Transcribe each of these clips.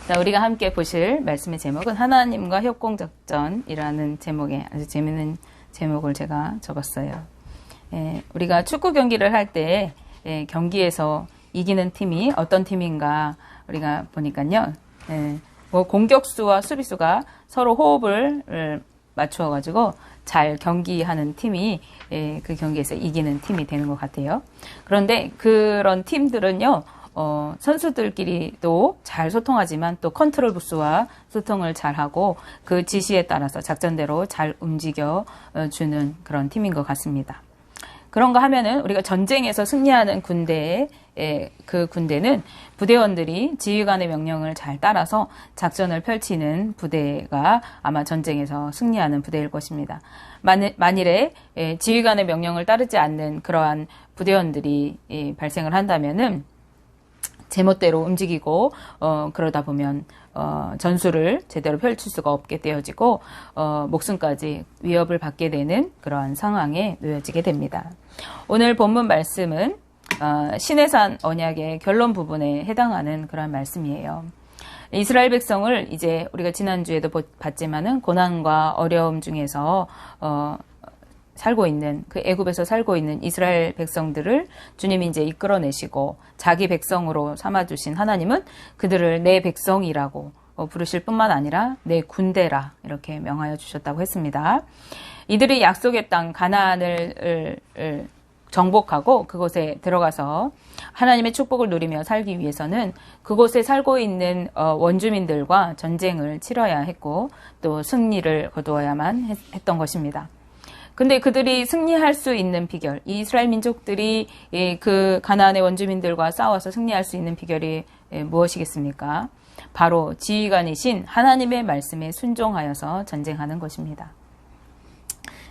자, 우리가 함께 보실 말씀의 제목은 하나님과 협공작전이라는 제목의 아주 재미있는 제목을 제가 적었어요. 우리가 축구 경기를 할 때 경기에서 이기는 팀이 어떤 팀인가 우리가 보니까요. 뭐 공격수와 수비수가 서로 호흡을 맞추어가지고 잘 경기하는 팀이 그 경기에서 이기는 팀이 되는 것 같아요. 그런데 그런 팀들은요. 선수들끼리도 잘 소통하지만 또 컨트롤 부스와 소통을 잘하고 그 지시에 따라서 작전대로 잘 움직여 주는 그런 팀인 것 같습니다. 그런가 하면은 우리가 전쟁에서 승리하는 군대의 그 군대는 부대원들이 지휘관의 명령을 잘 따라서 작전을 펼치는 부대가 아마 전쟁에서 승리하는 부대일 것입니다. 만일에 지휘관의 명령을 따르지 않는 그러한 부대원들이 발생을 한다면은 제멋대로 움직이고 그러다 보면 전술을 제대로 펼칠 수가 없게 되어지고 목숨까지 위협을 받게 되는 그러한 상황에 놓여지게 됩니다. 오늘 본문 말씀은 시내산 언약의 결론 부분에 해당하는 그러한 말씀이에요. 이스라엘 백성을 이제 우리가 지난주에도 봤지만은 고난과 어려움 중에서 살고 있는 그 애굽에서 살고 있는 이스라엘 백성들을 주님이 이제 이끌어내시고 자기 백성으로 삼아주신 하나님은 그들을 내 백성이라고 부르실 뿐만 아니라 내 군대라 이렇게 명하여 주셨다고 했습니다. 이들이 약속의 땅 가나안을 정복하고 그곳에 들어가서 하나님의 축복을 누리며 살기 위해서는 그곳에 살고 있는 원주민들과 전쟁을 치러야 했고 또 승리를 거두어야만 했던 것입니다. 근데 그들이 승리할 수 있는 비결, 이 이스라엘 민족들이 그 가나안의 원주민들과 싸워서 승리할 수 있는 비결이 무엇이겠습니까? 바로 지휘관이신 하나님의 말씀에 순종하여서 전쟁하는 것입니다.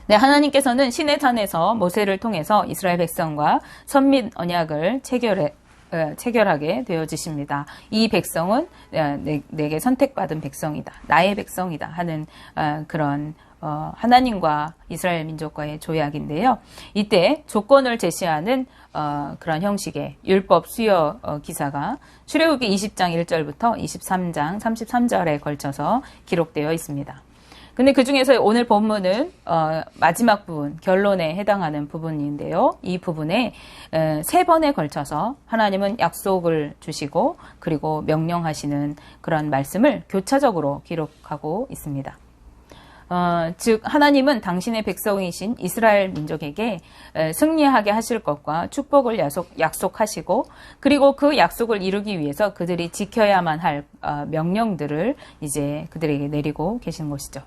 네, 하나님께서는 시내산에서 모세를 통해서 이스라엘 백성과 선민 언약을 체결하게 되어지십니다. 이 백성은 내게 선택받은 백성이다. 나의 백성이다 하는 그런 하나님과 이스라엘 민족과의 조약인데요. 이때 조건을 제시하는 그런 형식의 율법 수여 기사가 출애굽기 20장 1절부터 23장 33절에 걸쳐서 기록되어 있습니다. 근데 그 중에서 오늘 본문은 마지막 부분, 결론에 해당하는 부분인데요. 이 부분에 3번에 걸쳐서 하나님은 약속을 주시고 그리고 명령하시는 그런 말씀을 교차적으로 기록하고 있습니다. 즉 하나님은 당신의 백성이신 이스라엘 민족에게 승리하게 하실 것과 축복을 약속하시고 그리고 그 약속을 이루기 위해서 그들이 지켜야만 할 명령들을 이제 그들에게 내리고 계신 것이죠.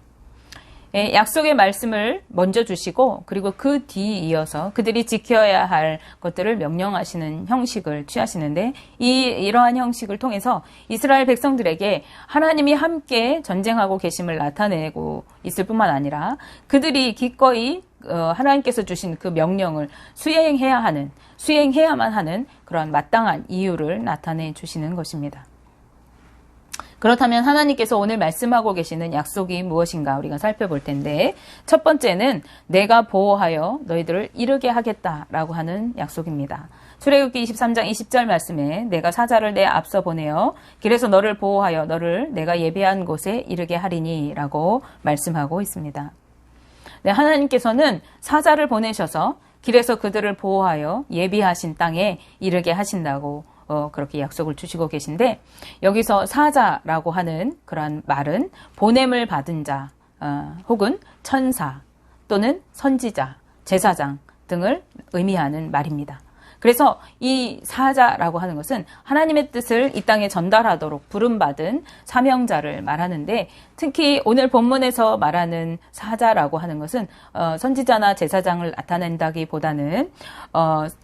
약속의 말씀을 먼저 주시고 그리고 그 뒤에 이어서 그들이 지켜야 할 것들을 명령하시는 형식을 취하시는데 이러한 형식을 통해서 이스라엘 백성들에게 하나님이 함께 전쟁하고 계심을 나타내고 있을 뿐만 아니라 그들이 기꺼이 하나님께서 주신 그 명령을 수행해야만 하는 그런 마땅한 이유를 나타내 주시는 것입니다. 그렇다면 하나님께서 오늘 말씀하고 계시는 약속이 무엇인가 우리가 살펴볼 텐데 첫 번째는 내가 보호하여 너희들을 이르게 하겠다라고 하는 약속입니다. 출애굽기 23장 20절 말씀에 내가 사자를 내 앞서 보내어 길에서 너를 보호하여 너를 내가 예비한 곳에 이르게 하리니 라고 말씀하고 있습니다. 네, 하나님께서는 사자를 보내셔서 길에서 그들을 보호하여 예비하신 땅에 이르게 하신다고 그렇게 약속을 주시고 계신데 여기서 사자라고 하는 그러한 말은 보냄을 받은 자 혹은 천사 또는 선지자, 제사장 등을 의미하는 말입니다. 그래서 이 사자라고 하는 것은 하나님의 뜻을 이 땅에 전달하도록 부름받은 사명자를 말하는데 특히 오늘 본문에서 말하는 사자라고 하는 것은 선지자나 제사장을 나타낸다기보다는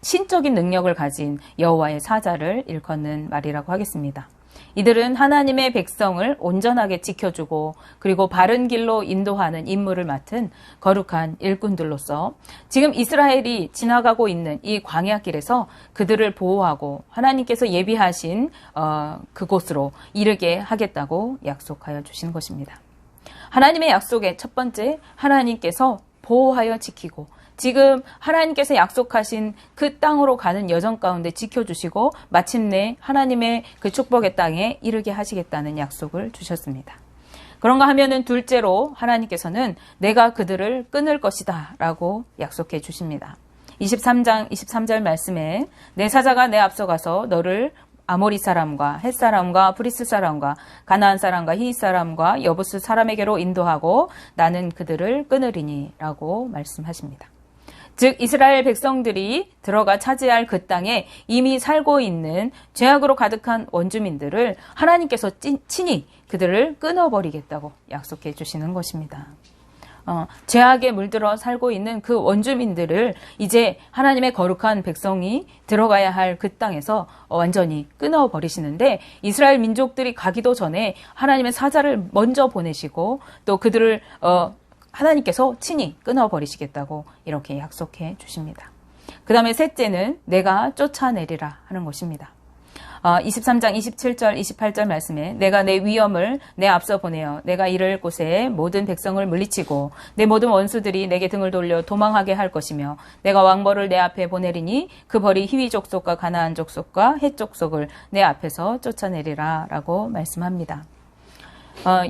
신적인 능력을 가진 여호와의 사자를 일컫는 말이라고 하겠습니다. 이들은 하나님의 백성을 온전하게 지켜주고 그리고 바른 길로 인도하는 임무를 맡은 거룩한 일꾼들로서 지금 이스라엘이 지나가고 있는 이 광야길에서 그들을 보호하고 하나님께서 예비하신 그곳으로 이르게 하겠다고 약속하여 주신 것입니다. 하나님의 약속의 첫 번째, 하나님께서 보호하여 지키고 지금 하나님께서 약속하신 그 땅으로 가는 여정 가운데 지켜주시고 마침내 하나님의 그 축복의 땅에 이르게 하시겠다는 약속을 주셨습니다. 그런가 하면은 둘째로 하나님께서는 내가 그들을 끊을 것이다 라고 약속해 주십니다. 23장 23절 말씀에 내 사자가 내 앞서가서 너를 아모리 사람과 헷 사람과 브리스 사람과 가나안 사람과 히윗 사람과 여부스 사람에게로 인도하고 나는 그들을 끊으리니 라고 말씀하십니다. 즉 이스라엘 백성들이 들어가 차지할 그 땅에 이미 살고 있는 죄악으로 가득한 원주민들을 하나님께서 친히 그들을 끊어버리겠다고 약속해 주시는 것입니다. 죄악에 물들어 살고 있는 그 원주민들을 이제 하나님의 거룩한 백성이 들어가야 할 그 땅에서 완전히 끊어버리시는데 이스라엘 민족들이 가기도 전에 하나님의 사자를 먼저 보내시고 또 그들을 하나님께서 친히 끊어버리시겠다고 이렇게 약속해 주십니다. 그 다음에 셋째는 내가 쫓아내리라 하는 것입니다. 23장 27절 28절 말씀에 내가 내 위엄을 내 앞서 보내어 내가 이를 곳에 모든 백성을 물리치고 내 모든 원수들이 내게 등을 돌려 도망하게 할 것이며 내가 왕벌을 내 앞에 보내리니 그 벌이 히위 족속과 가나안 족속과 헷 족속을 내 앞에서 쫓아내리라 라고 말씀합니다.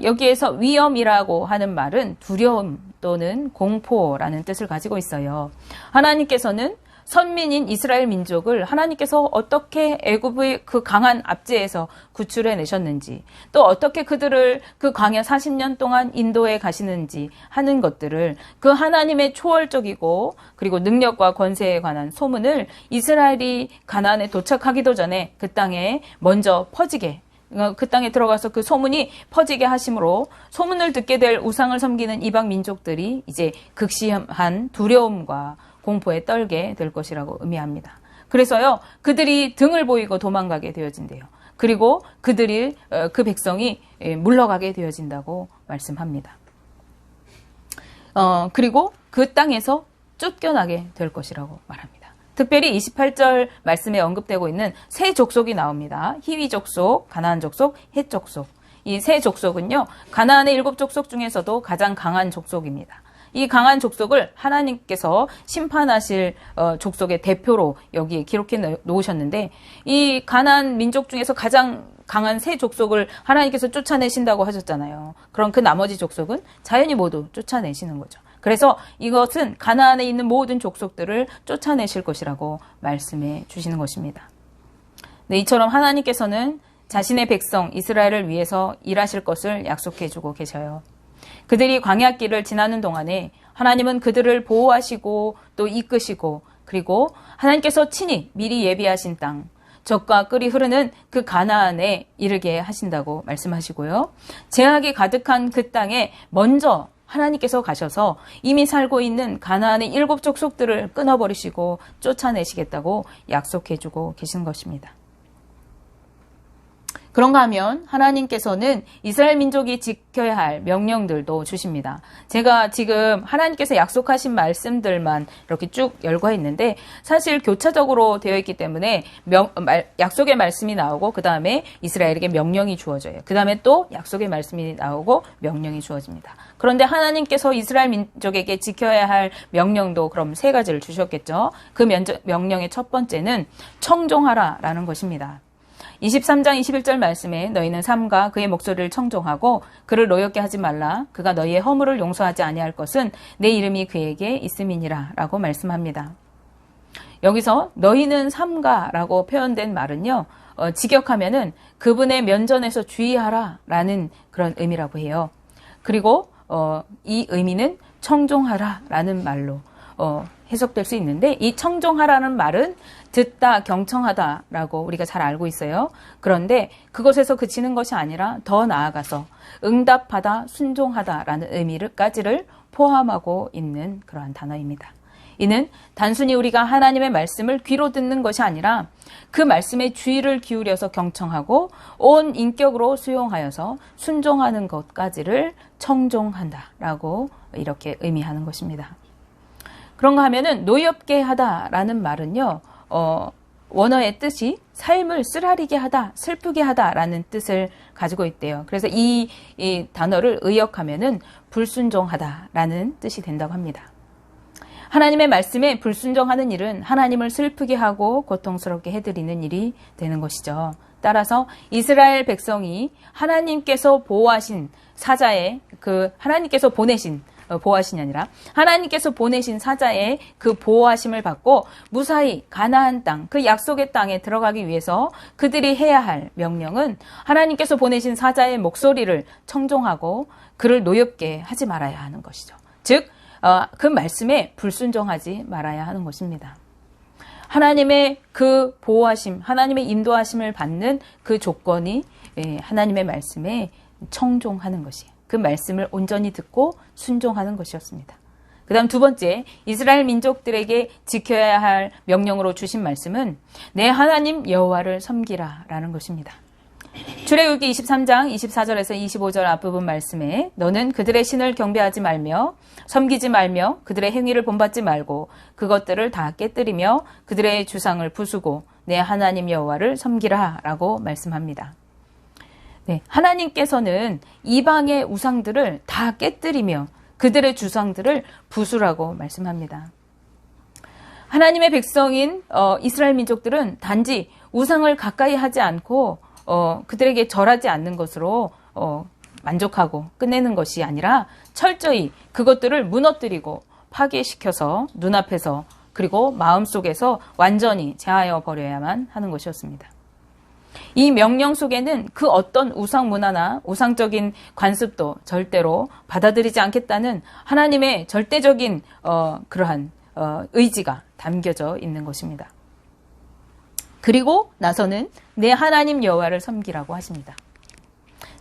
여기에서 위엄이라고 하는 말은 두려움 또는 공포라는 뜻을 가지고 있어요. 하나님께서는 선민인 이스라엘 민족을 하나님께서 어떻게 애굽의 그 강한 압제에서 구출해 내셨는지 또 어떻게 그들을 그 광야 40년 동안 인도해 가시는지 하는 것들을 그 하나님의 초월적이고 그리고 능력과 권세에 관한 소문을 이스라엘이 가나안에 도착하기도 전에 그 땅에 먼저 퍼지게 그 땅에 들어가서 그 소문이 퍼지게 하심으로 소문을 듣게 될 우상을 섬기는 이방 민족들이 이제 극심한 두려움과 공포에 떨게 될 것이라고 의미합니다. 그래서요, 그들이 등을 보이고 도망가게 되어진대요. 그리고 그들이, 그 백성이 물러가게 되어진다고 말씀합니다. 그리고 그 땅에서 쫓겨나게 될 것이라고 말합니다. 특별히 28절 말씀에 언급되고 있는 세 족속이 나옵니다. 히위 족속, 가나안 족속, 헷 족속. 이 세 족속은요, 가나안의 7족속 중에서도 가장 강한 족속입니다. 이 강한 족속을 하나님께서 심판하실 족속의 대표로 여기에 기록해 놓으셨는데 이 가나안 민족 중에서 가장 강한 세 족속을 하나님께서 쫓아내신다고 하셨잖아요. 그럼 그 나머지 족속은 자연히 모두 쫓아내시는 거죠. 그래서 이것은 가나안에 있는 모든 족속들을 쫓아내실 것이라고 말씀해 주시는 것입니다. 네, 이처럼 하나님께서는 자신의 백성 이스라엘을 위해서 일하실 것을 약속해 주고 계셔요. 그들이 광야길을 지나는 동안에 하나님은 그들을 보호하시고 또 이끄시고 그리고 하나님께서 친히 미리 예비하신 땅, 젖과 꿀이 흐르는 그 가나안에 이르게 하신다고 말씀하시고요. 재앙이 가득한 그 땅에 먼저 하나님께서 가셔서 이미 살고 있는 가나안의 7족속들을 끊어버리시고 쫓아내시겠다고 약속해주고 계신 것입니다. 그런가 하면 하나님께서는 이스라엘 민족이 지켜야 할 명령들도 주십니다. 제가 지금 하나님께서 약속하신 말씀들만 이렇게 쭉 열거했는데 사실 교차적으로 되어 있기 때문에 약속의 말씀이 나오고 그 다음에 이스라엘에게 명령이 주어져요. 그 다음에 또 약속의 말씀이 나오고 명령이 주어집니다. 그런데 하나님께서 이스라엘 민족에게 지켜야 할 명령도 그럼 3가지를 주셨겠죠. 그 명령의 첫 번째는 청종하라라는 것입니다. 23장 21절 말씀에 너희는 삼가 그의 목소리를 청종하고 그를 노엽게 하지 말라. 그가 너희의 허물을 용서하지 아니할 것은 내 이름이 그에게 있음이니라 라고 말씀합니다. 여기서 너희는 삼가라고 표현된 말은요. 직역하면은 그분의 면전에서 주의하라 라는 그런 의미라고 해요. 그리고 이 의미는 청종하라 라는 말로 해석될 수 있는데 이 청종하라는 말은 듣다, 경청하다라고 우리가 잘 알고 있어요. 그런데 그것에서 그치는 것이 아니라 더 나아가서 응답하다, 순종하다라는 의미까지를 포함하고 있는 그러한 단어입니다. 이는 단순히 우리가 하나님의 말씀을 귀로 듣는 것이 아니라 그 말씀에 주의를 기울여서 경청하고 온 인격으로 수용하여서 순종하는 것까지를 청종한다라고 이렇게 의미하는 것입니다. 그런가 하면은 노엽게 하다라는 말은요, 원어의 뜻이 삶을 쓰라리게 하다, 슬프게 하다라는 뜻을 가지고 있대요. 그래서 이 단어를 의역하면은 불순종하다라는 뜻이 된다고 합니다. 하나님의 말씀에 불순종하는 일은 하나님을 슬프게 하고 고통스럽게 해드리는 일이 되는 것이죠. 따라서 이스라엘 백성이 하나님께서 보호하신 사자의 하나님께서 보내신 보호하신이 아니라 하나님께서 보내신 사자의 그 보호하심을 받고 무사히 가나안 땅, 그 약속의 땅에 들어가기 위해서 그들이 해야 할 명령은 하나님께서 보내신 사자의 목소리를 청종하고 그를 노엽게 하지 말아야 하는 것이죠. 즉, 그 말씀에 불순종하지 말아야 하는 것입니다. 하나님의 그 보호하심, 하나님의 인도하심을 받는 그 조건이 하나님의 말씀에 청종하는 것이에요. 그 말씀을 온전히 듣고 순종하는 것이었습니다. 그 다음 두 번째, 이스라엘 민족들에게 지켜야 할 명령으로 주신 말씀은 내 하나님 여호와를 섬기라 라는 것입니다. 출애굽기 23장 24절에서 25절 앞부분 말씀에 너는 그들의 신을 경배하지 말며 섬기지 말며 그들의 행위를 본받지 말고 그것들을 다 깨뜨리며 그들의 주상을 부수고 내 하나님 여호와를 섬기라 라고 말씀합니다. 네, 하나님께서는 이방의 우상들을 다 깨뜨리며 그들의 주상들을 부수라고 말씀합니다. 하나님의 백성인 이스라엘 민족들은 단지 우상을 가까이 하지 않고 그들에게 절하지 않는 것으로 만족하고 끝내는 것이 아니라 철저히 그것들을 무너뜨리고 파괴시켜서 눈앞에서 그리고 마음속에서 완전히 제하여 버려야만 하는 것이었습니다. 이 명령 속에는 그 어떤 우상 문화나 우상적인 관습도 절대로 받아들이지 않겠다는 하나님의 절대적인 그러한 의지가 담겨져 있는 것입니다. 그리고 나서는 내 하나님 여호와를 섬기라고 하십니다.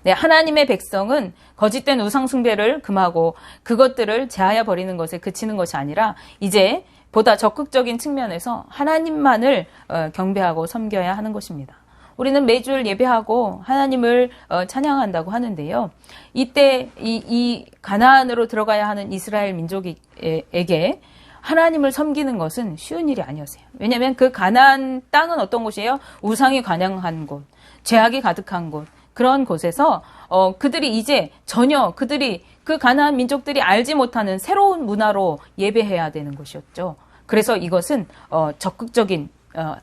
네, 하나님의 백성은 거짓된 우상 숭배를 금하고 그것들을 제하여 버리는 것에 그치는 것이 아니라 이제 보다 적극적인 측면에서 하나님만을 경배하고 섬겨야 하는 것입니다. 우리는 매주일 예배하고 하나님을 찬양한다고 하는데요. 이때 이 가나안으로 들어가야 하는 이스라엘 민족에게 하나님을 섬기는 것은 쉬운 일이 아니었어요. 왜냐하면 그 가나안 땅은 어떤 곳이에요? 우상이 관영한 곳, 죄악이 가득한 곳, 그런 곳에서 그들이 이제 전혀 그들이 그 가나안 민족들이 알지 못하는 새로운 문화로 예배해야 되는 것이었죠. 그래서 이것은 적극적인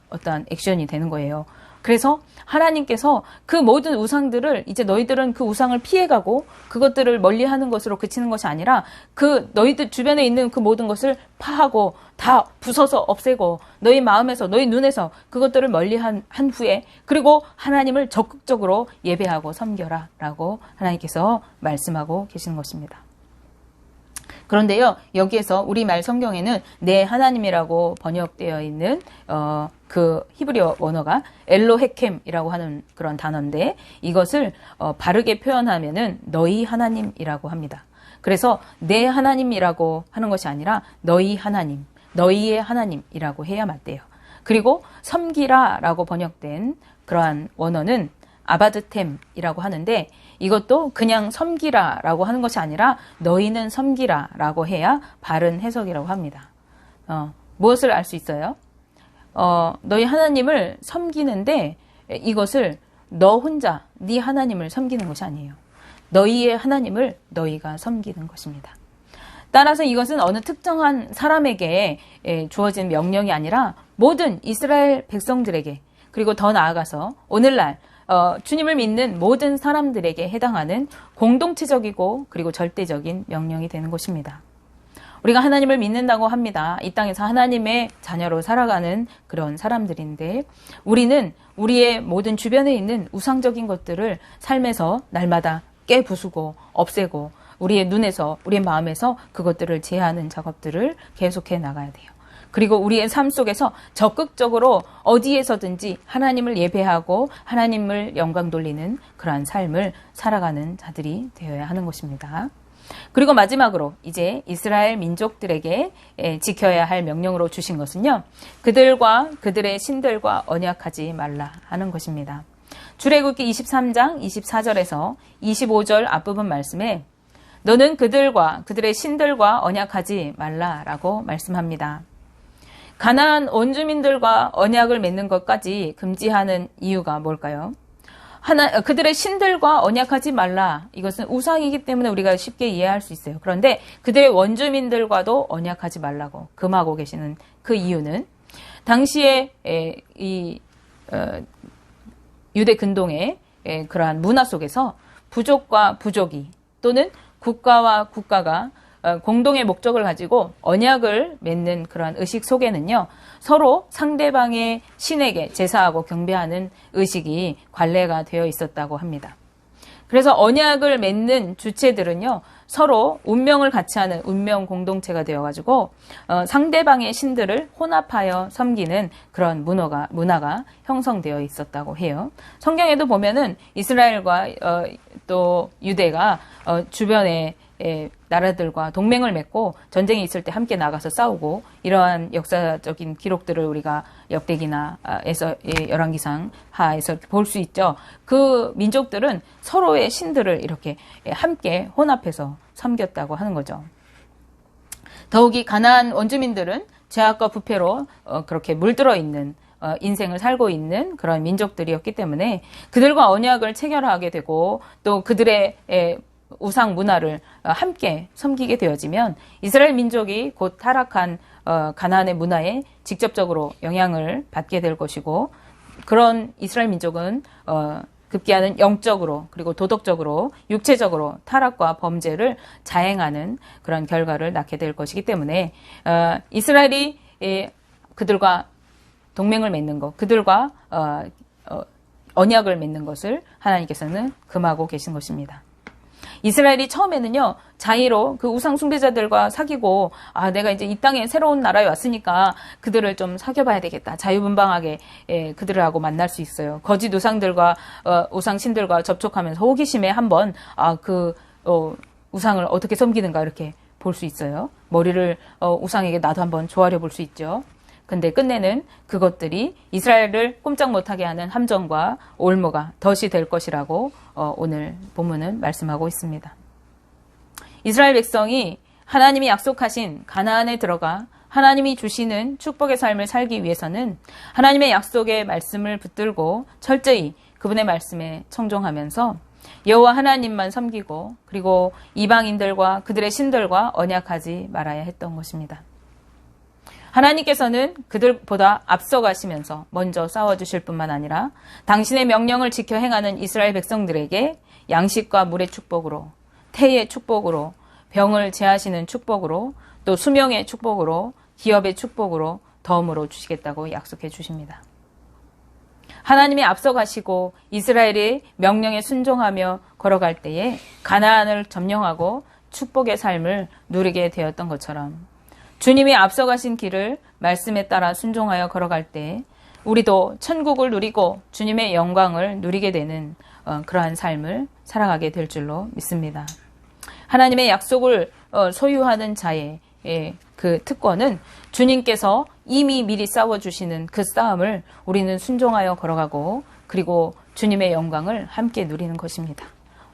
어떤 액션이 되는 거예요. 그래서 하나님께서 그 모든 우상들을 이제 너희들은 그 우상을 피해가고 그것들을 멀리하는 것으로 그치는 것이 아니라 그 너희들 주변에 있는 그 모든 것을 파하고 다 부숴서 없애고 너희 마음에서 너희 눈에서 그것들을 멀리한 후에 그리고 하나님을 적극적으로 예배하고 섬겨라 라고 하나님께서 말씀하고 계시는 것입니다. 그런데요, 여기에서 우리말 성경에는 내 하나님이라고 번역되어 있는 그 히브리어 원어가 엘로헤켐이라고 하는 그런 단어인데 이것을 바르게 표현하면은 너희 하나님이라고 합니다. 그래서 내 하나님이라고 하는 것이 아니라 너희 하나님, 너희의 하나님이라고 해야 맞대요. 그리고 섬기라라고 번역된 그러한 원어는 아바드템이라고 하는데 이것도 그냥 섬기라라고 하는 것이 아니라 너희는 섬기라라고 해야 바른 해석이라고 합니다. 무엇을 알 수 있어요? 너희 하나님을 섬기는데 이것을 너 혼자 네 하나님을 섬기는 것이 아니에요. 너희의 하나님을 너희가 섬기는 것입니다. 따라서 이것은 어느 특정한 사람에게 주어진 명령이 아니라 모든 이스라엘 백성들에게 그리고 더 나아가서 오늘날 주님을 믿는 모든 사람들에게 해당하는 공동체적이고 그리고 절대적인 명령이 되는 것입니다. 우리가 하나님을 믿는다고 합니다. 이 땅에서 하나님의 자녀로 살아가는 그런 사람들인데 우리는 우리의 모든 주변에 있는 우상적인 것들을 삶에서 날마다 깨부수고 없애고 우리의 눈에서 우리의 마음에서 그것들을 제하는 작업들을 계속해 나가야 돼요. 그리고 우리의 삶 속에서 적극적으로 어디에서든지 하나님을 예배하고 하나님을 영광 돌리는 그러한 삶을 살아가는 자들이 되어야 하는 것입니다. 그리고 마지막으로 이제 이스라엘 민족들에게 지켜야 할 명령으로 주신 것은요. 그들과 그들의 신들과 언약하지 말라 하는 것입니다. 출애굽기 23장 24절에서 25절 앞부분 말씀에 너는 그들과 그들의 신들과 언약하지 말라라고 말씀합니다. 가나안 원주민들과 언약을 맺는 것까지 금지하는 이유가 뭘까요? 그들의 신들과 언약하지 말라. 이것은 우상이기 때문에 우리가 쉽게 이해할 수 있어요. 그런데 그들의 원주민들과도 언약하지 말라고 금하고 계시는 그 이유는 당시에 유대 근동의 그러한 문화 속에서 부족과 부족이 또는 국가와 국가가 공동의 목적을 가지고 언약을 맺는 그러한 의식 속에는요, 서로 상대방의 신에게 제사하고 경배하는 의식이 관례가 되어 있었다고 합니다. 그래서 언약을 맺는 주체들은요, 서로 운명을 같이 하는 운명 공동체가 되어가지고 상대방의 신들을 혼합하여 섬기는 그런 문화가 형성되어 있었다고 해요. 성경에도 보면은 이스라엘과 또 유대가 주변에 나라들과 동맹을 맺고 전쟁이 있을 때 함께 나가서 싸우고 이러한 역사적인 기록들을 우리가 역대기나에서 열왕기상 하에서 볼 수 있죠. 그 민족들은 서로의 신들을 이렇게 함께 혼합해서 섬겼다고 하는 거죠. 더욱이 가나안 원주민들은 죄악과 부패로 그렇게 물들어 있는 인생을 살고 있는 그런 민족들이었기 때문에 그들과 언약을 체결하게 되고 또 그들의 우상 문화를 함께 섬기게 되어지면 이스라엘 민족이 곧 타락한 가나안의 문화에 직접적으로 영향을 받게 될 것이고 그런 이스라엘 민족은 급기야는 영적으로 그리고 도덕적으로 육체적으로 타락과 범죄를 자행하는 그런 결과를 낳게 될 것이기 때문에 이스라엘이 그들과 동맹을 맺는 것, 그들과 언약을 맺는 것을 하나님께서는 금하고 계신 것입니다. 이스라엘이 처음에는요, 자의로 그 우상 숭배자들과 사귀고, 내가 이제 이 땅에 새로운 나라에 왔으니까 그들을 좀 사귀어봐야 되겠다. 자유분방하게 그들하고 만날 수 있어요. 거짓 우상들과, 우상신들과 접촉하면서 호기심에 한번, 우상을 어떻게 섬기는가 이렇게 볼 수 있어요. 머리를, 우상에게 나도 한번 조아려 볼 수 있죠. 근데 끝내는 그것들이 이스라엘을 꼼짝 못하게 하는 함정과 올무가 덫이 될 것이라고 오늘 본문은 말씀하고 있습니다. 이스라엘 백성이 하나님이 약속하신 가나안에 들어가 하나님이 주시는 축복의 삶을 살기 위해서는 하나님의 약속의 말씀을 붙들고 철저히 그분의 말씀에 청종하면서 여호와 하나님만 섬기고 그리고 이방인들과 그들의 신들과 언약하지 말아야 했던 것입니다. 하나님께서는 그들보다 앞서가시면서 먼저 싸워주실 뿐만 아니라 당신의 명령을 지켜 행하는 이스라엘 백성들에게 양식과 물의 축복으로, 태의 축복으로, 병을 제하시는 축복으로, 또 수명의 축복으로, 기업의 축복으로 덤으로 주시겠다고 약속해 주십니다. 하나님이 앞서가시고 이스라엘의 명령에 순종하며 걸어갈 때에 가나안을 점령하고 축복의 삶을 누리게 되었던 것처럼 주님이 앞서가신 길을 말씀에 따라 순종하여 걸어갈 때 우리도 천국을 누리고 주님의 영광을 누리게 되는 그러한 삶을 살아가게 될 줄로 믿습니다. 하나님의 약속을 소유하는 자의 그 특권은 주님께서 이미 미리 싸워주시는 그 싸움을 우리는 순종하여 걸어가고 그리고 주님의 영광을 함께 누리는 것입니다.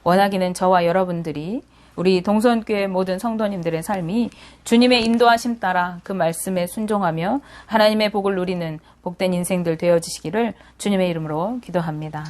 원하기는 저와 여러분들이 우리 동선교회 모든 성도님들의 삶이 주님의 인도하심 따라 그 말씀에 순종하며 하나님의 복을 누리는 복된 인생들 되어지시기를 주님의 이름으로 기도합니다.